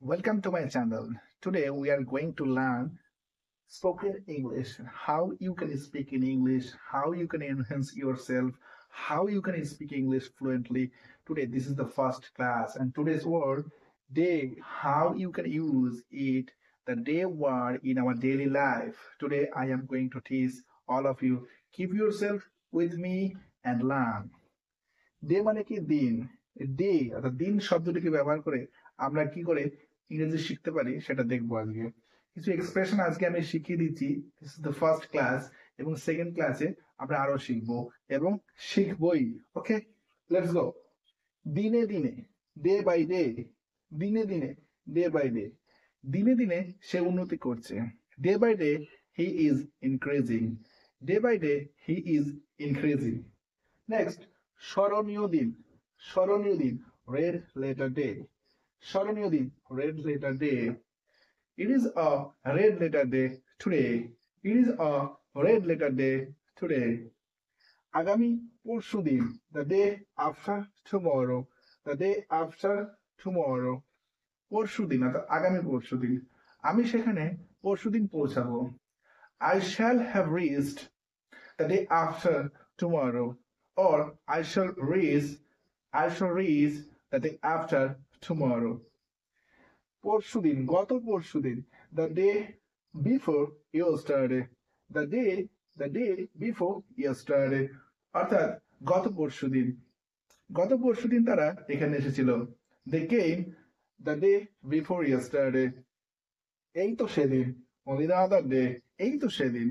Welcome to my channel. Today we are going to learn spoken English, how you can speak in English, how you can enhance yourself, how you can speak English fluently. Today this is the first class and today's word day, how you can use it, the day word in our daily life. Today I am going to teach all of you. Keep yourself with me and learn. Day মানে কি দিন, day অর্থাৎ দিন শব্দটিকে ব্যবহার করে আমরা কি করে ইংরেজি শিখতে পারি সেটা দেখবো আজকে। কিছু এক্সপ্রেশন আজকে আমি শিখিয়ে দিচ্ছি, this is the first class, এবং সেকেন্ড ক্লাসে আমরা আরো শিখবো এবং শিখবই। ওকে, লেটস গো। দিনে দিনে, ডে বাই ডে, দিনে দিনে, ডে বাই ডে, দিনে দিনে সে উন্নতি করছে। Day by day he is increasing, day by day he is increasing. Next, স্মরণীয় দিন, স্মরণীয় দিন, রেড লেটার ডে, স্মরণীয় দিন, red letter day. It is a red letter day today. It is a red letter day today. আগামী পরশু দিন, the day after tomorrow, the day after tomorrow. পরশু দিন অর্থাৎ আগামী পরশু দিন, আমি সেখানে পরশু দিন পৌঁছাবো। I shall have reached the day after tomorrow, or I shall reach the day after tomorrow. পরশুদিন, গত পরশুদিন, the day before yesterday, the day before yesterday, অর্থাৎ গত পরশুদিন, গত পরশুদিন তারা এখানে এসেছিল। they came the day before yesterday. এই তো সেদিন, only the other day, এই তো সেদিন,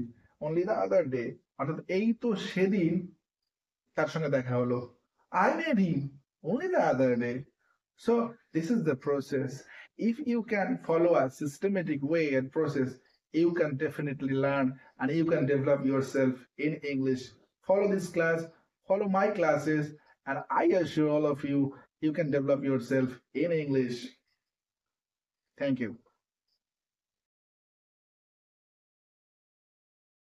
only the other day, অর্থাৎ এই তো সেদিন তার সঙ্গে দেখা হলো। I met him only the other day. So this is the process. If you can follow a systematic way and process, you can definitely learn and you can develop yourself in English. Follow this class, follow my classes, and I assure all of you, you can develop yourself in English. Thank you.